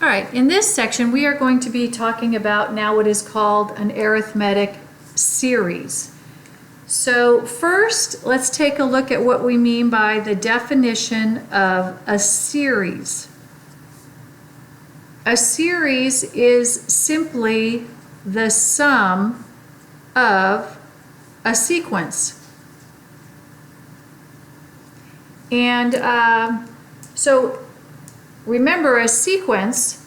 All right, in this section we are going to be talking about now what is called an arithmetic series. So first, let's take a look at what we mean by the definition of a series. A series is simply the sum of a sequence. And so remember, a sequence,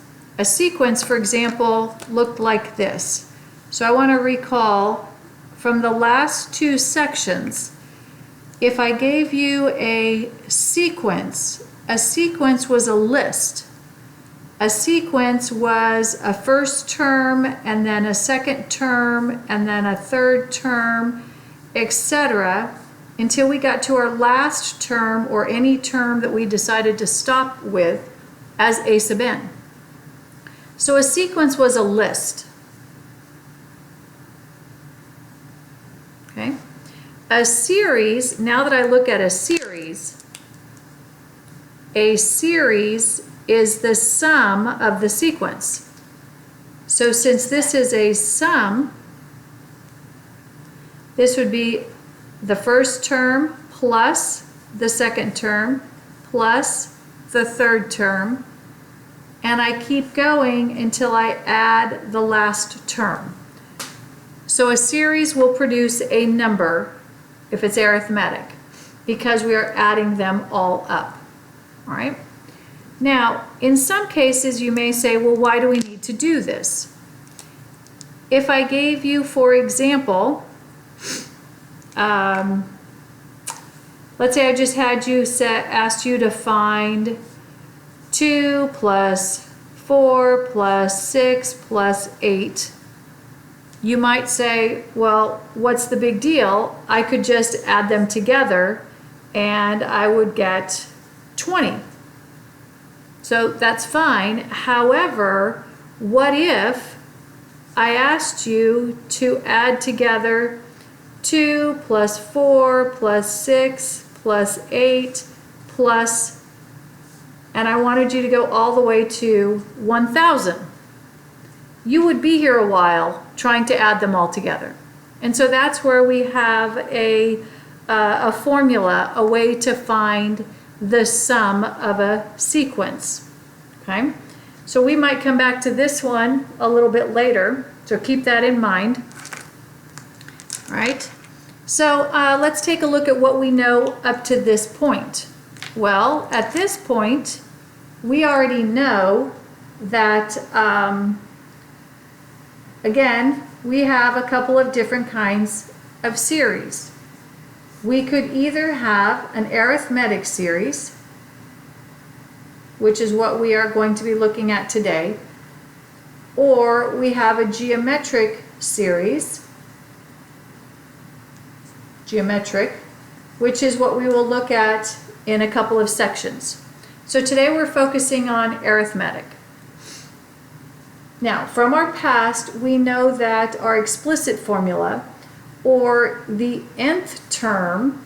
for example, looked like this. So I want to recall from the last two sections, if I gave you a sequence was a list. A sequence was a first term, and then a second term, and then a third term, etc., until we got to our last term, or any term that we decided to stop with as a sub n. So a sequence was a list. Okay? A series, now that I look at a series is the sum of the sequence. So since this is a sum, this would be the first term plus the second term plus the third term, and I keep going until I add the last term. So a series will produce a number if it's arithmetic, because we are adding them all up. All right? Now, in some cases you may say, well, why do we need to do this? If I gave you, for example, let's say I just had you asked you to find 2 plus 4 plus 6 plus 8. You might say, well, what's the big deal? I could just add them together and I would get 20. So that's fine. However, what if I asked you to add together 2 plus 4 plus 6 plus 8 plus, and I wanted you to go all the way to 1,000. You would be here a while trying to add them all together. And so that's where we have a formula, a way to find the sum of a sequence. Okay? So we might come back to this one a little bit later, so keep that in mind. All right? So let's take a look at what we know up to this point. Well, at this point, we already know that, again, we have a couple of different kinds of series. We could either have an arithmetic series, which is what we are going to be looking at today, or we have a geometric series, which is what we will look at in a couple of sections. So today we're focusing on arithmetic. Now, from our past, we know that our explicit formula, or the nth term,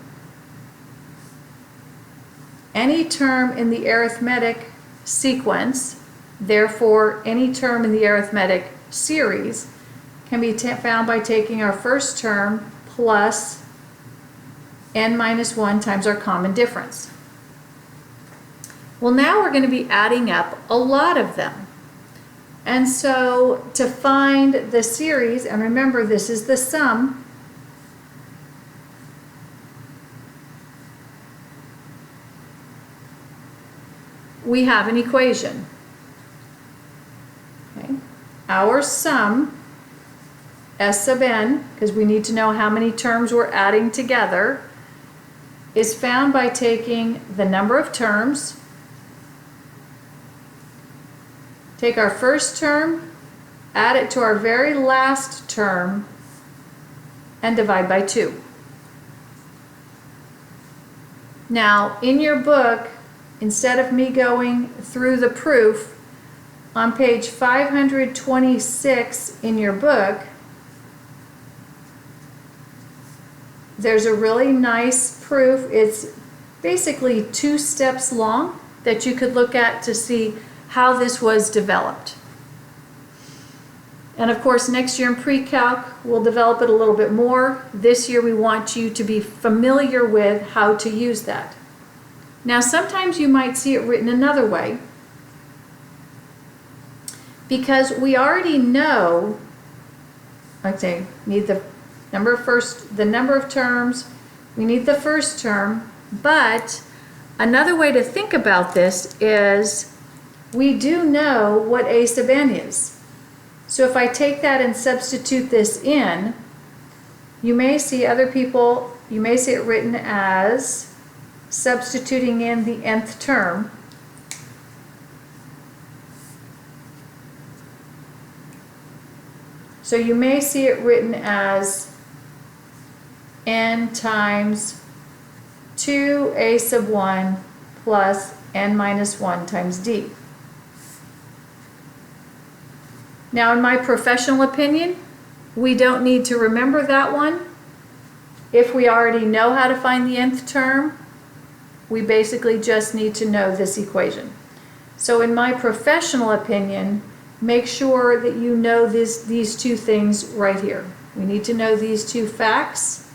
any term in the arithmetic sequence, therefore any term in the arithmetic series, can be found by taking our first term plus n minus 1 times our common difference. Well, now we're going to be adding up a lot of them. And so to find the series, and remember this is the sum, we have an equation. Okay. Our sum, S sub n, because we need to know how many terms we're adding together, is found by taking the number of terms, take our first term, add it to our very last term, and divide by 2. Now, in your book, instead of me going through the proof, on page 526 in your book, there's a really nice proof. It's basically 2 steps long that you could look at to see how this was developed. And of course, next year in pre-calc, we'll develop it a little bit more. This year, we want you to be familiar with how to use that. Now, sometimes you might see it written another way, because we already know, like say, need the number of terms, we need the first term, but another way to think about this is we do know what a sub n is. So if I take that and substitute this in, you may see you may see it written as substituting in the nth term. So you may see it written as n times 2a sub 1 plus n minus 1 times d. Now, in my professional opinion, we don't need to remember that one. If we already know how to find the nth term, we basically just need to know this equation. So in my professional opinion, make sure that you know these two things right here. We need to know these two facts,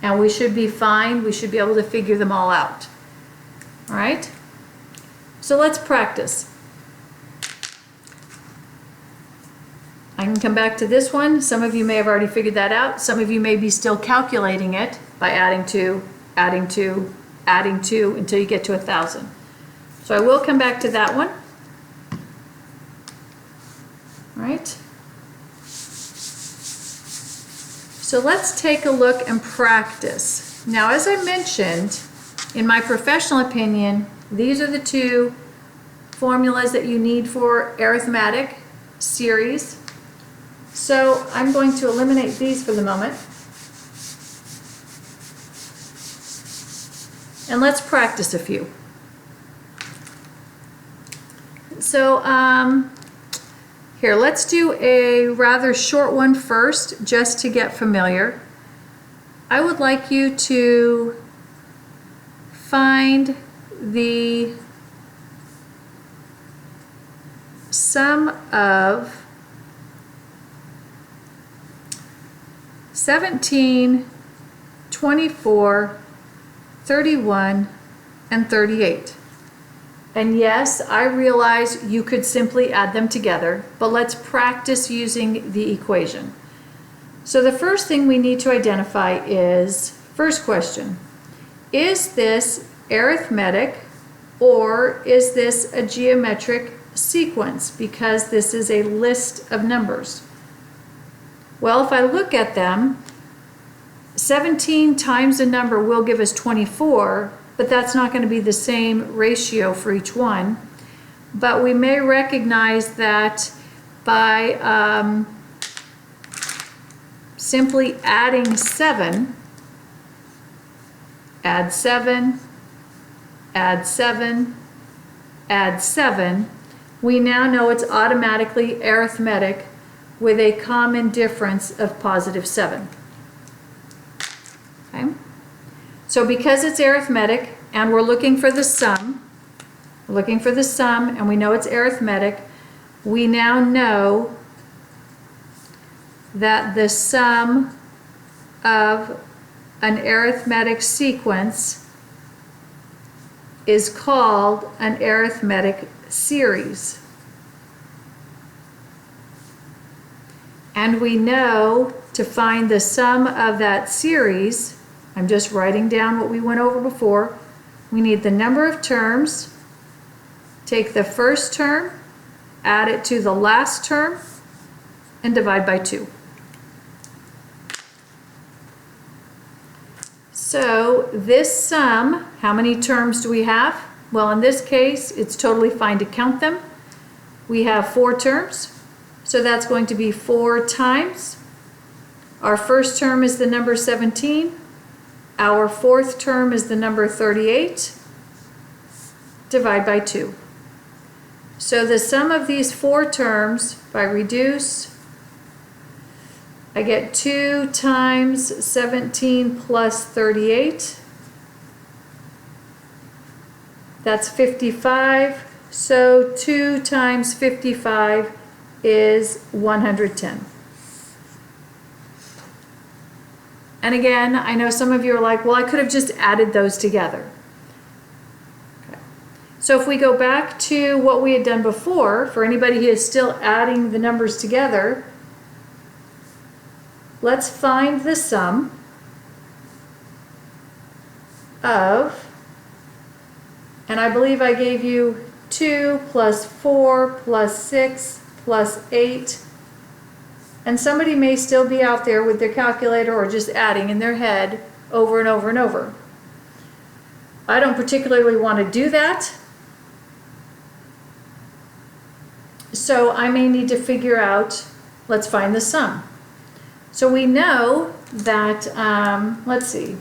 and we should be fine. We should be able to figure them all out. All right? So let's practice. I can come back to this one. Some of you may have already figured that out. Some of you may be still calculating it by adding 2, adding 2, adding 2 until you get to 1,000. So I will come back to that one. All right. So let's take a look and practice. Now, as I mentioned, in my professional opinion, these are the two formulas that you need for arithmetic series. So I'm going to eliminate these for the moment. And let's practice a few. So here, let's do a rather short one first, just to get familiar. I would like you to find the sum of 17, 24, 31, and 38. And yes, I realize you could simply add them together, but let's practice using the equation. So the first thing we need to identify is, first question, is this arithmetic or is this a geometric sequence? Because this is a list of numbers. Well, if I look at them, 17 times a number will give us 24, but that's not going to be the same ratio for each one. But we may recognize that by simply adding 7, add 7, add 7, add 7, we now know it's automatically arithmetic with a common difference of positive 7. Okay? So because it's arithmetic and we're looking for the sum, and we know it's arithmetic, we now know that the sum of an arithmetic sequence is called an arithmetic series. And we know to find the sum of that series, I'm just writing down what we went over before, we need the number of terms, take the first term, add it to the last term, and divide by 2. So this sum, how many terms do we have? Well, in this case, it's totally fine to count them. We have 4 terms. So that's going to be 4 times. Our first term is the number 17. Our fourth term is the number 38. Divide by 2. So the sum of these 4 terms, if I reduce, I get 2 times 17 plus 38. That's 55. So 2 times 55 is 110. And again, I know some of you are like, well, I could have just added those together. Okay. So if we go back to what we had done before, for anybody who is still adding the numbers together, let's find the sum of, and I believe I gave you 2 plus 4 plus 6 plus 8. And somebody may still be out there with their calculator or just adding in their head over and over and over. I don't particularly want to do that. So I may need to figure out, let's find the sum. So we know that, let's see,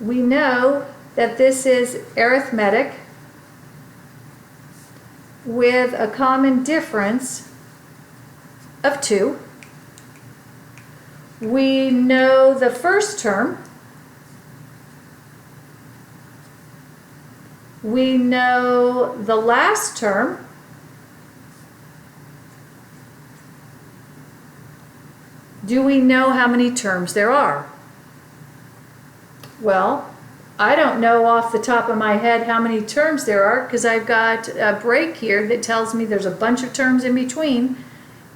we know that this is arithmetic with a common difference of 2. We know the first term. We know the last term. Do we know how many terms there are? Well, I don't know off the top of my head how many terms there are because I've got a break here that tells me there's a bunch of terms in between.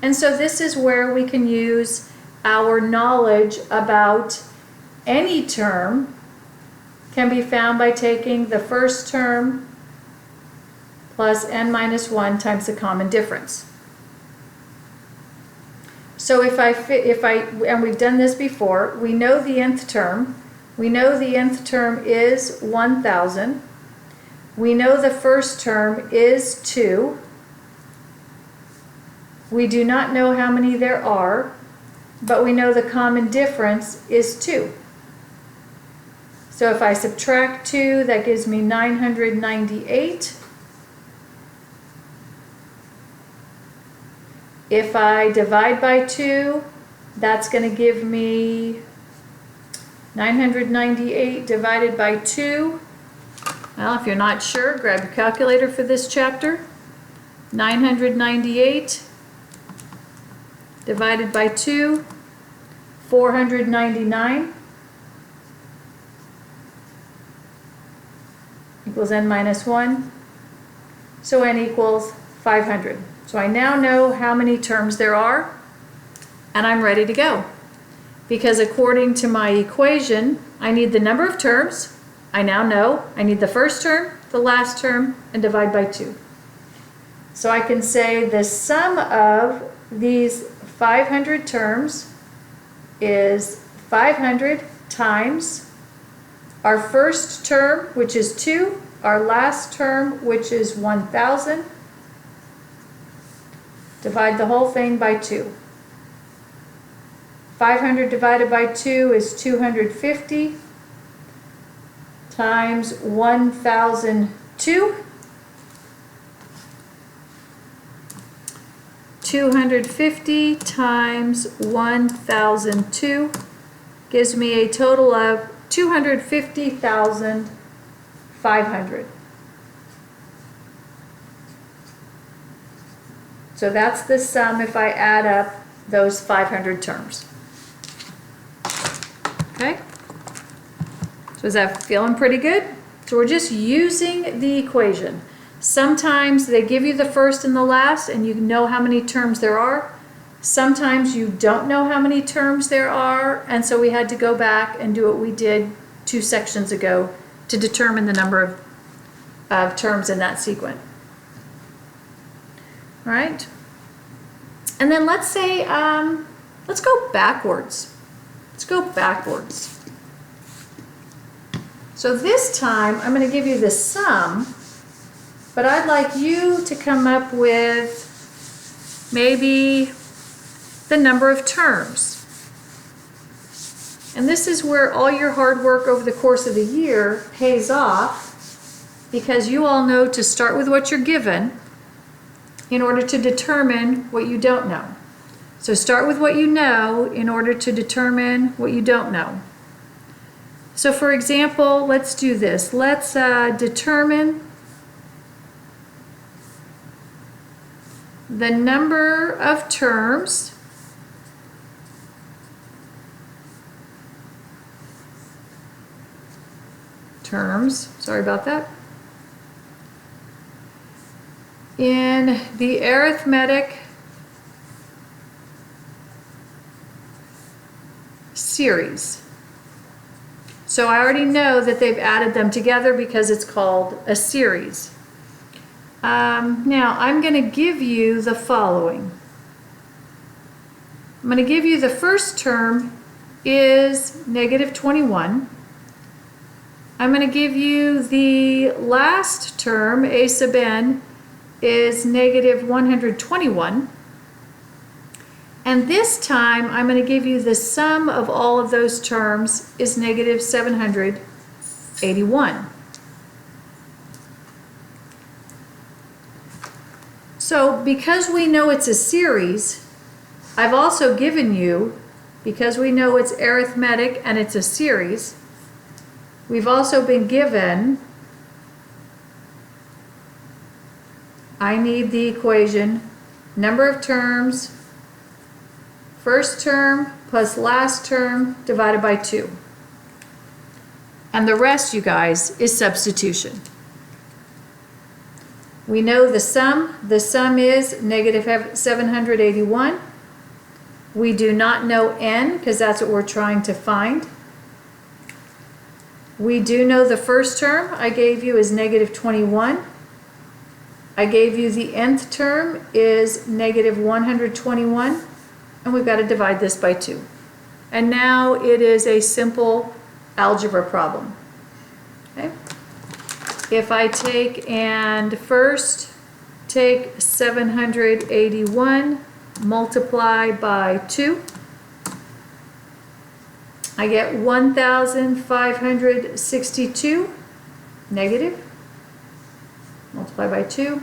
And so this is where we can use our knowledge about any term can be found by taking the first term plus n minus 1 times the common difference. So and we've done this before, we know the nth term. We know the nth term is 1,000. We know the first term is 2. We do not know how many there are, but we know the common difference is 2. So if I subtract 2, that gives me 998. If I divide by 2, that's going to give me 998 divided by 2. Well, if you're not sure, grab your calculator for this chapter. 998 divided by 2, 499 equals n minus 1. So n equals 500. So I now know how many terms there are, and I'm ready to go. Because according to my equation, I need the number of terms. I now know I need the first term, the last term, and divide by 2. So I can say the sum of these 500 terms is 500 times our first term, which is 2, our last term, which is 1,000. Divide the whole thing by 2. 500 divided by 2 is 250 times 1,002. 250 times 1,002 gives me a total of 250,500. So that's the sum if I add up those 500 terms. Okay? So is that feeling pretty good? So we're just using the equation. Sometimes they give you the first and the last and you know how many terms there are. Sometimes you don't know how many terms there are, and so we had to go back and do what we did 2 sections ago to determine the number of terms in that sequence. All right? And then let's say, let's go backwards. Let's go backwards. So this time, I'm going to give you the sum, but I'd like you to come up with maybe the number of terms. And this is where all your hard work over the course of the year pays off, because you all know to start with what you're given in order to determine what you don't know. So start with what you know in order to determine what you don't know. So for example, let's do this. Let's determine the number of terms sorry about that, in the arithmetic series. So I already know that they've added them together because it's called a series. Now I'm going to give you the following. I'm going to give you the first term is negative 21. I'm going to give you the last term, a sub n, is negative 121. And this time, I'm going to give you the sum of all of those terms is negative 781. So because we know it's a series, I've also given you, because we know it's arithmetic and it's a series, we've also been given, I need the equation, number of terms, first term plus last term divided by 2. And the rest, you guys, is substitution. We know the sum. The sum is negative 781. We do not know n because that's what we're trying to find. We do know the first term I gave you is negative 21. I gave you the nth term is negative 121. And we've got to divide this by 2. And now it is a simple algebra problem. Okay? If I take and first take 781, multiply by 2, I get 1,562 negative, multiply by 2.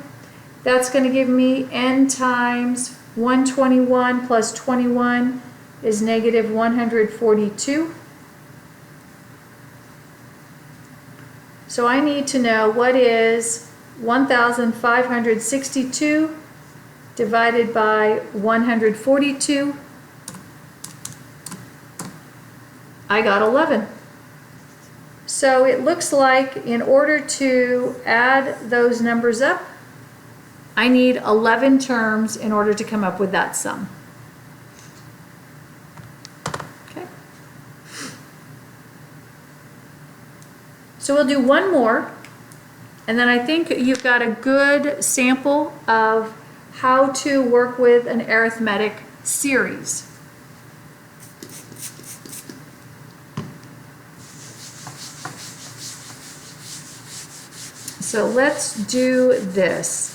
That's going to give me n times 121 plus 21 is negative 142. So I need to know what is 1,562 divided by 142. I got 11. So it looks like in order to add those numbers up, I need 11 terms in order to come up with that sum. Okay. So we'll do one more, and then I think you've got a good sample of how to work with an arithmetic series. So let's do this.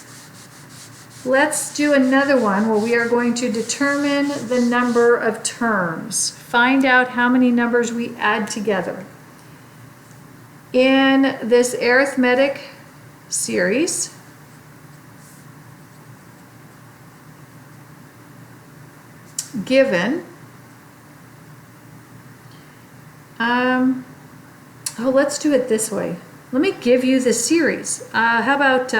Let's do another one where we are going to determine the number of terms. Find out how many numbers we add together. In this arithmetic series, given, let's do it this way. Let me give you the series. How about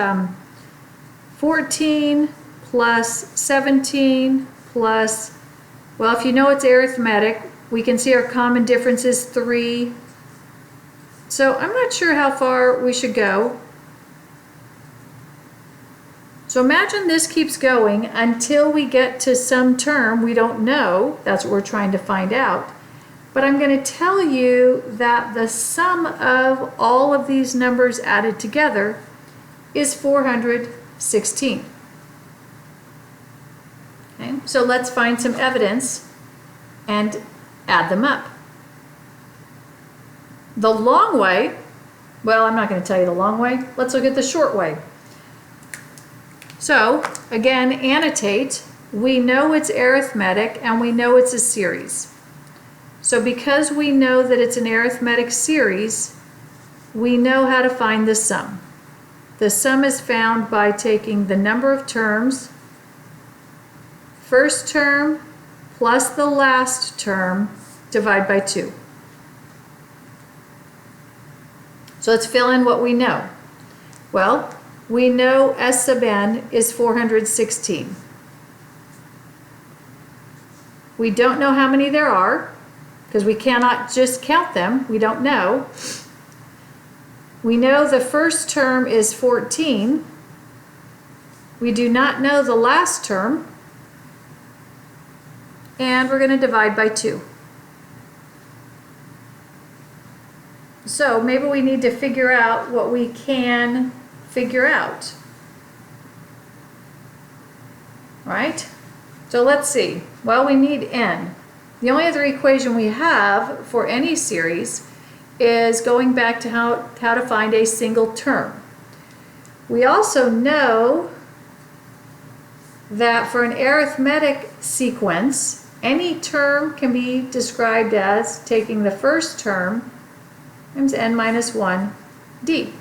14 plus 17 plus, well, if you know it's arithmetic, we can see our common difference is 3. So I'm not sure how far we should go. So imagine this keeps going until we get to some term we don't know. That's what we're trying to find out. But I'm going to tell you that the sum of all of these numbers added together is 416. Okay, so let's find some evidence and add them up. The long way, well, I'm not going to tell you the long way. Let's look at the short way. So, again, annotate. We know it's arithmetic and we know it's a series. So because we know that it's an arithmetic series, we know how to find the sum. The sum is found by taking the number of terms, first term plus the last term, divide by 2. So let's fill in what we know. Well, we know S sub n is 416. We don't know how many there are, because we cannot just count them. We don't know. We know the first term is 14. We do not know the last term. And we're going to divide by 2. So maybe we need to figure out what we can figure out. Right? So let's see. Well, we need n. The only other equation we have for any series is going back to how to find a single term. We also know that for an arithmetic sequence, any term can be described as taking the first term times n minus 1 d.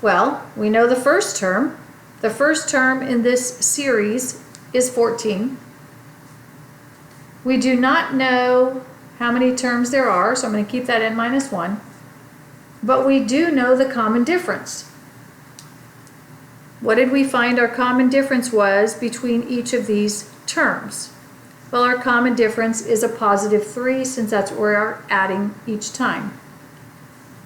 Well, we know the first term. The first term in this series is 14. We do not know how many terms there are, so I'm going to keep that n minus 1. But we do know the common difference. What did we find our common difference was between each of these terms? Well, our common difference is a positive 3, since that's what we're adding each time.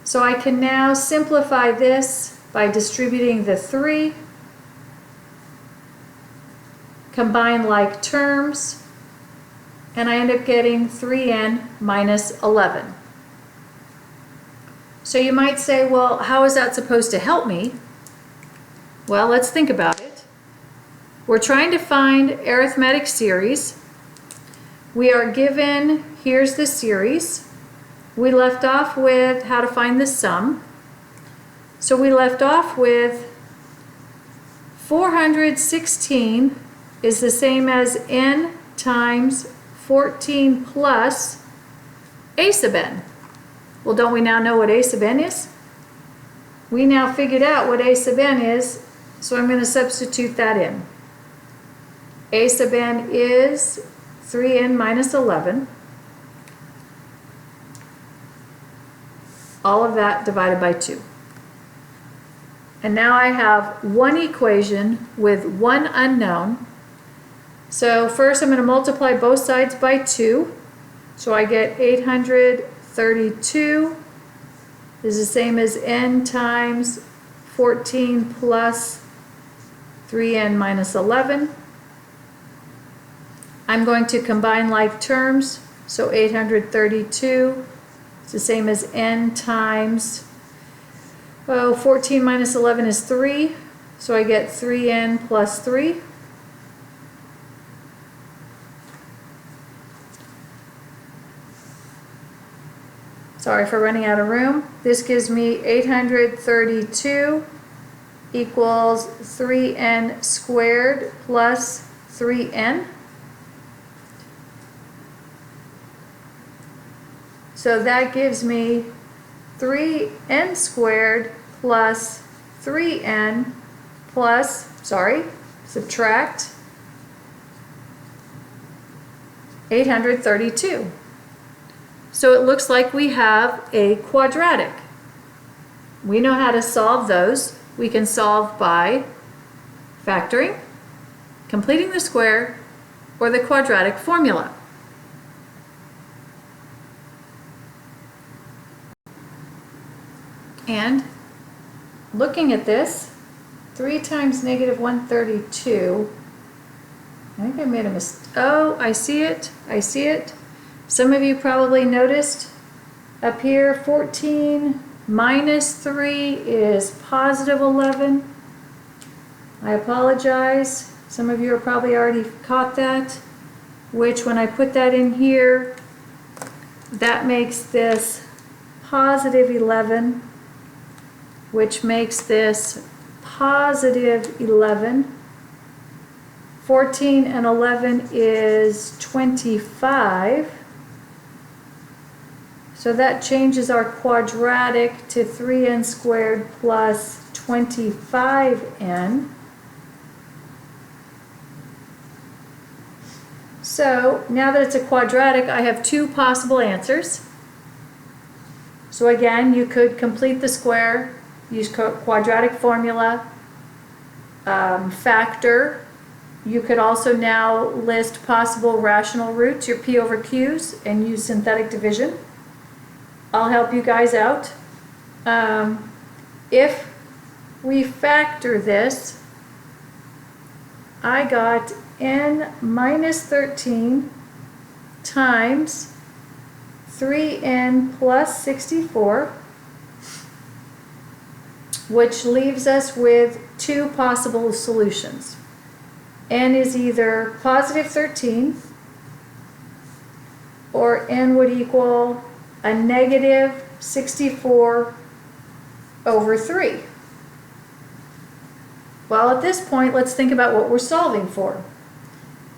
So I can now simplify this by distributing the 3, combine like terms, and I end up getting 3n minus 11. So you might say, well, how is that supposed to help me? Well, let's think about it. We're trying to find arithmetic series. We are given, here's the series. We left off with how to find the sum. So we left off with 416 is the same as n times 14 plus a sub n. Well, don't we now know what a sub n is? We now figured out what a sub n is, so I'm going to substitute that in. A sub n is 3n minus 11. All of that divided by 2. And now I have one equation with one unknown. So first I'm going to multiply both sides by 2. So I get 832 is the same as n times 14 plus 3n minus 11. I'm going to combine like terms. So 832 is the same as n times 14 minus 11 is 3. So I get 3n plus 3. Sorry for running out of room. This gives me 832 equals 3n squared plus 3n. So that gives me 3n squared plus 3n plus, subtract 832. So it looks like we have a quadratic. We know how to solve those. We can solve by factoring, completing the square, or the quadratic formula. And looking at this, 3 times negative 132, I think I made a mistake. Oh, I see it. I see it. Some of you probably noticed up here 14 minus 3 is positive 11. I apologize. Some of you are probably already caught that, which when I put that in here, that makes this positive 11, which makes this positive 11. 14 and 11 is 25. So that changes our quadratic to 3n squared plus 25n. So now that it's a quadratic, I have two possible answers. So again, you could complete the square use quadratic formula, factor. You could also now list possible rational roots, your P over Q's, and use synthetic division. I'll help you guys out. If we factor this, I got n minus 13 times 3n plus 64, which leaves us with two possible solutions. N is either positive 13 or n would equal a negative 64 over 3. Well, at this point, let's think about what we're solving for.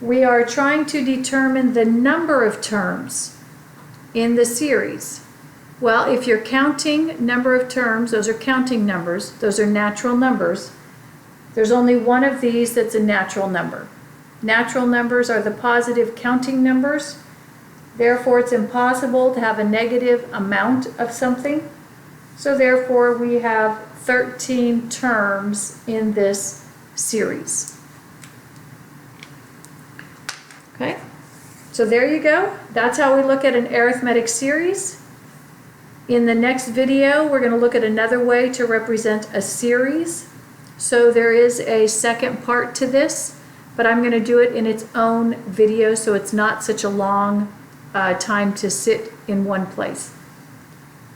We are trying to determine the number of terms in the series. Well, if you're counting number of terms, those are counting numbers, those are natural numbers. There's only one of these that's a natural number. Natural numbers are the positive counting numbers. Therefore, it's impossible to have a negative amount of something. So therefore, we have 13 terms in this series. Okay, so there you go. That's how we look at an arithmetic series. In the next video, we're going to look at another way to represent a series. So there is a second part to this, but I'm going to do it in its own video so it's not such a long time to sit in one place.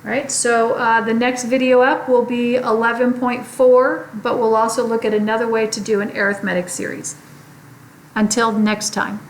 All right, so the next video up will be 11.4, but we'll also look at another way to do an arithmetic series. Until next time.